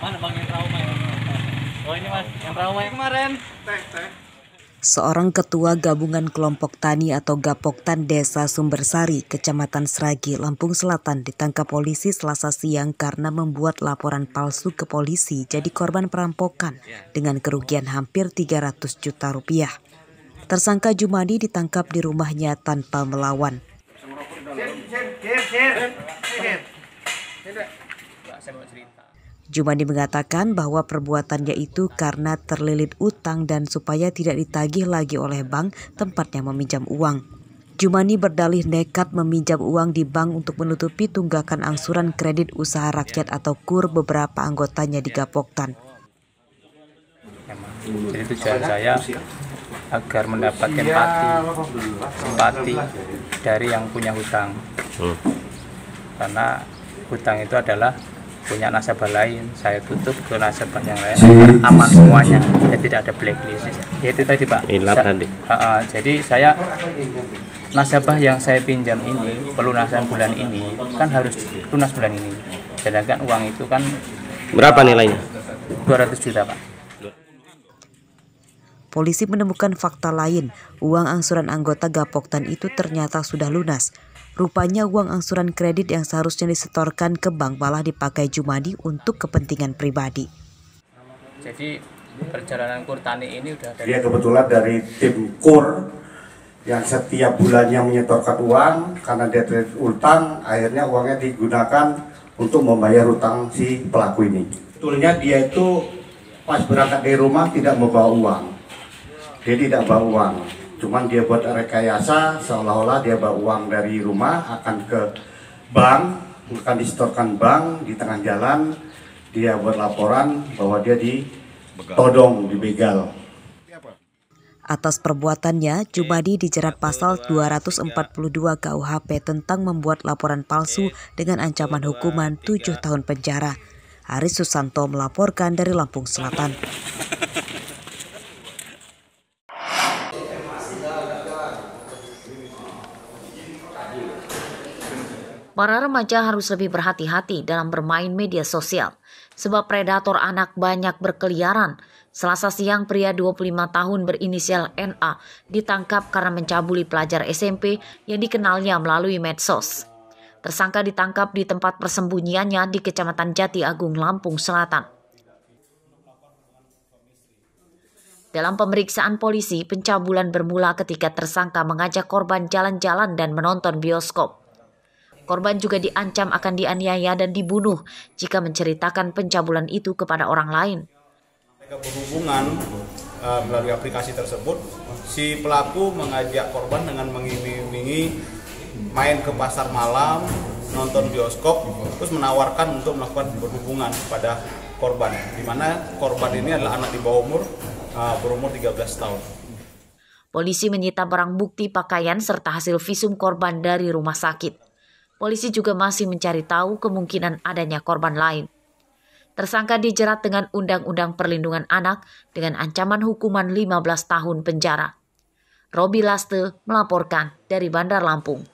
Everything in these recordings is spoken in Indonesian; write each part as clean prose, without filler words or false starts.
Mana bang yang trauma ya? Oh ini mas, yang trauma yang kemarin. Seorang ketua gabungan kelompok tani atau Gapoktan Desa Sumbersari, Kecamatan Sragi, Lampung Selatan ditangkap polisi Selasa siang karena membuat laporan palsu ke polisi jadi korban perampokan dengan kerugian hampir 300 juta rupiah. Tersangka Jumadi ditangkap di rumahnya tanpa melawan. Jumadi mengatakan bahwa perbuatannya itu karena terlilit utang dan supaya tidak ditagih lagi oleh bank tempatnya meminjam uang. Jumadi berdalih nekat meminjam uang di bank untuk menutupi tunggakan angsuran kredit usaha rakyat atau KUR beberapa anggotanya di Gapoktan. Jadi tujuan saya agar mendapatkan simpati dari yang punya hutang. Karena hutang itu adalah punya nasabah lain, saya tutup ke nasabah yang lain, aman semuanya, ya tidak ada blacklist. Ya itu tadi Pak. Jadi saya nasabah yang saya pinjam ini pelunasan bulan ini kan harus lunas bulan ini. Sedangkan uang itu kan berapa nilainya? 200 juta Pak. Polisi menemukan fakta lain, uang angsuran anggota Gapoktan itu ternyata sudah lunas. Rupanya uang angsuran kredit yang seharusnya disetorkan ke bank malah dipakai Jumadi untuk kepentingan pribadi. Jadi perjalanan KUR Tani ini udah dari... Dia kebetulan dari tim KUR yang setiap bulannya menyetorkan uang karena dia terlilit utang, akhirnya uangnya digunakan untuk membayar utang si pelaku ini. Sebetulnya dia itu pas berangkat dari rumah tidak membawa uang. Dia tidak bawa uang. Cuman dia buat rekayasa seolah-olah dia bawa uang dari rumah akan ke bank, akan disetorkan bank. Di tengah jalan dia buat laporan bahwa dia ditodong, dibegal. Atas perbuatannya, Jumadi dijerat pasal 242 KUHP tentang membuat laporan palsu dengan ancaman hukuman 7 tahun penjara. Aris Susanto melaporkan dari Lampung Selatan. Para remaja harus lebih berhati-hati dalam bermain media sosial, sebab predator anak banyak berkeliaran. Selasa siang, pria 25 tahun berinisial NA ditangkap karena mencabuli pelajar SMP yang dikenalnya melalui medsos. Tersangka ditangkap di tempat persembunyiannya di Kecamatan Jati Agung, Lampung Selatan. Dalam pemeriksaan polisi, pencabulan bermula ketika tersangka mengajak korban jalan-jalan dan menonton bioskop. Korban juga diancam akan dianiaya dan dibunuh jika menceritakan pencabulan itu kepada orang lain. Mereka berhubungan melalui aplikasi tersebut, si pelaku mengajak korban dengan mengiming-imingi main ke pasar malam, nonton bioskop, terus menawarkan untuk melakukan berhubungan pada korban, di mana korban ini adalah anak di bawah umur, berumur 13 tahun. Polisi menyita barang bukti pakaian serta hasil visum korban dari rumah sakit. Polisi juga masih mencari tahu kemungkinan adanya korban lain. Tersangka dijerat dengan Undang-Undang Perlindungan Anak dengan ancaman hukuman 15 tahun penjara. Robi Laste melaporkan dari Bandar Lampung.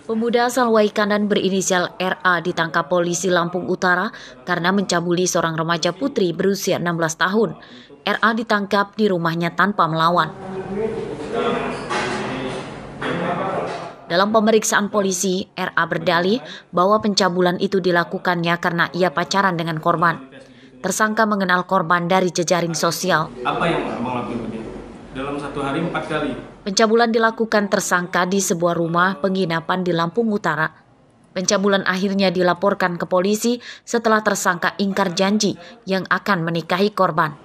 Pemuda asal Waikanan berinisial RA ditangkap polisi Lampung Utara karena mencabuli seorang remaja putri berusia 16 tahun. RA ditangkap di rumahnya tanpa melawan. Dalam pemeriksaan polisi, RA berdalih bahwa pencabulan itu dilakukannya karena ia pacaran dengan korban. Tersangka mengenal korban dari jejaring sosial. Apa yang abang lakukan dia? Dalam satu hari 4 kali. Pencabulan dilakukan tersangka di sebuah rumah penginapan di Lampung Utara. Pencabulan akhirnya dilaporkan ke polisi setelah tersangka ingkar janji yang akan menikahi korban.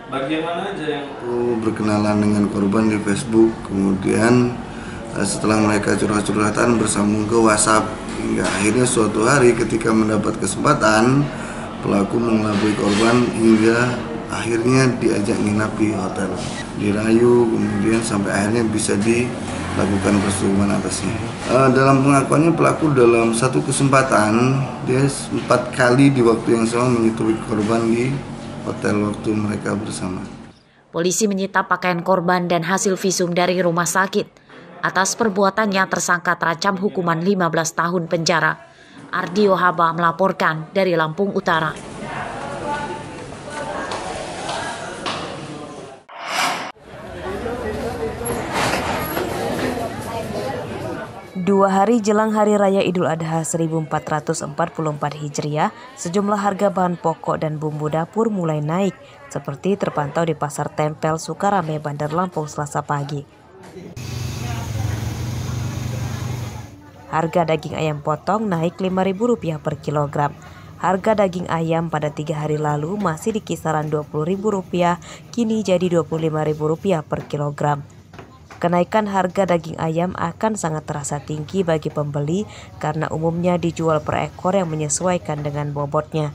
Bagian mana aja yang berkenalan dengan korban di Facebook, kemudian setelah mereka curhat-curhatan bersambung ke WhatsApp, hingga akhirnya suatu hari ketika mendapat kesempatan, pelaku mengelabui korban hingga akhirnya diajak nginap di hotel, dirayu, kemudian sampai akhirnya bisa dilakukan persetubuhan atasnya. Dalam pengakuannya pelaku dalam satu kesempatan dia 4 kali di waktu yang sama menyetubuhi korban di hotel waktu mereka bersama. Polisi menyita pakaian korban dan hasil visum dari rumah sakit. Atas perbuatannya tersangka terancam hukuman 15 tahun penjara. Ardio Haba melaporkan dari Lampung Utara. Dua hari jelang Hari Raya Idul Adha 1444 Hijriah, sejumlah harga bahan pokok dan bumbu dapur mulai naik, seperti terpantau di Pasar Tempel Sukarame, Bandar Lampung, Selasa pagi. Harga daging ayam potong naik Rp5.000 per kilogram. Harga daging ayam pada 3 hari lalu masih di kisaran Rp20.000, kini jadi Rp25.000 per kilogram. Kenaikan harga daging ayam akan sangat terasa tinggi bagi pembeli karena umumnya dijual per ekor yang menyesuaikan dengan bobotnya.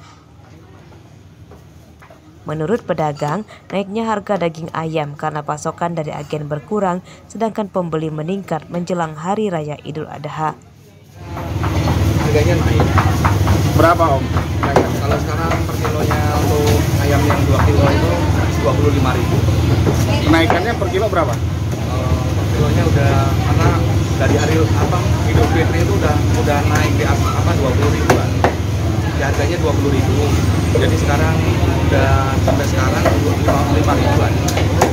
Menurut pedagang, naiknya harga daging ayam karena pasokan dari agen berkurang, sedangkan pembeli meningkat menjelang Hari Raya Idul Adha. Harganya naik. Berapa Om? Kalau sekarang per kilonya untuk ayam yang 2 kilo itu Rp25.000. Kenaikannya per kilo berapa? Kilonya udah, karena dari hari Idul Fitri itu udah naik di 20.000-an. Di harganya 20.000. Jadi sekarang udah sampai sekarang 5.000-an.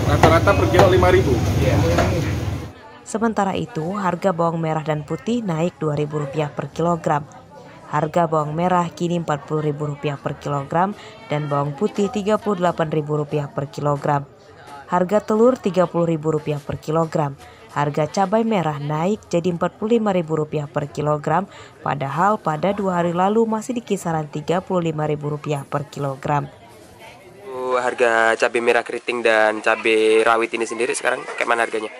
Rata-rata per kilo 5.000. Iya. Sementara itu, harga bawang merah dan putih naik Rp2.000 per kilogram. Harga bawang merah kini Rp40.000 per kilogram dan bawang putih Rp38.000 per kilogram. Harga telur Rp30.000 per kilogram. Harga cabai merah naik jadi Rp45.000 per kilogram, padahal pada 2 hari lalu masih di kisaran Rp35.000 per kilogram. Harga cabai merah keriting dan cabai rawit ini sendiri sekarang kayak mana harganya?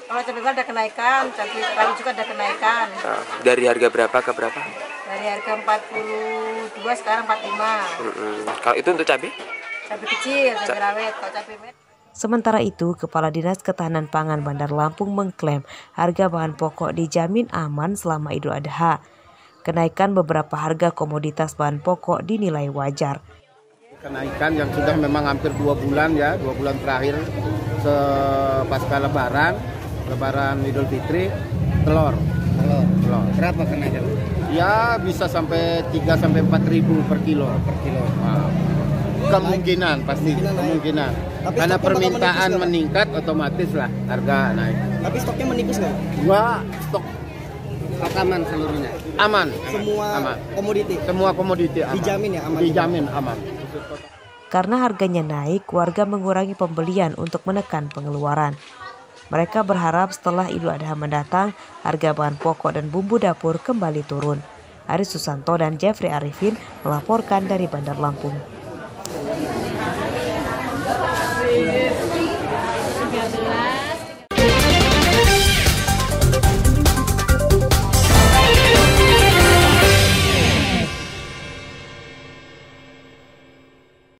Kalau cabai merah ada kenaikan, cabai rawit juga ada kenaikan. Dari harga berapa ke berapa? Dari harga 42 sekarang 45. Kalau itu untuk cabai? Cabai kecil, cabai rawit, kalau cabai merah. Sementara itu, Kepala Dinas Ketahanan Pangan Bandar Lampung mengklaim harga bahan pokok dijamin aman selama Idul Adha. Kenaikan beberapa harga komoditas bahan pokok dinilai wajar. Kenaikan yang sudah memang hampir 2 bulan ya, 2 bulan terakhir pasca Lebaran Idul Fitri, telur. Berapa kenaikan? Ya bisa sampai 3-4 ribu per kilo. Nah, kemungkinan pasti kemungkinan. Karena permintaan meningkat, otomatis lah harga naik. Tapi stoknya menipis nggak? Enggak, stok aman seluruhnya. Aman. Semua aman. Komoditi. Semua komoditi aman. Dijamin ya aman. Dijamin aman. Karena harganya naik, warga mengurangi pembelian untuk menekan pengeluaran. Mereka berharap setelah Idul Adha mendatang, harga bahan pokok dan bumbu dapur kembali turun. Aris Susanto dan Jeffrey Arifin melaporkan dari Bandar Lampung.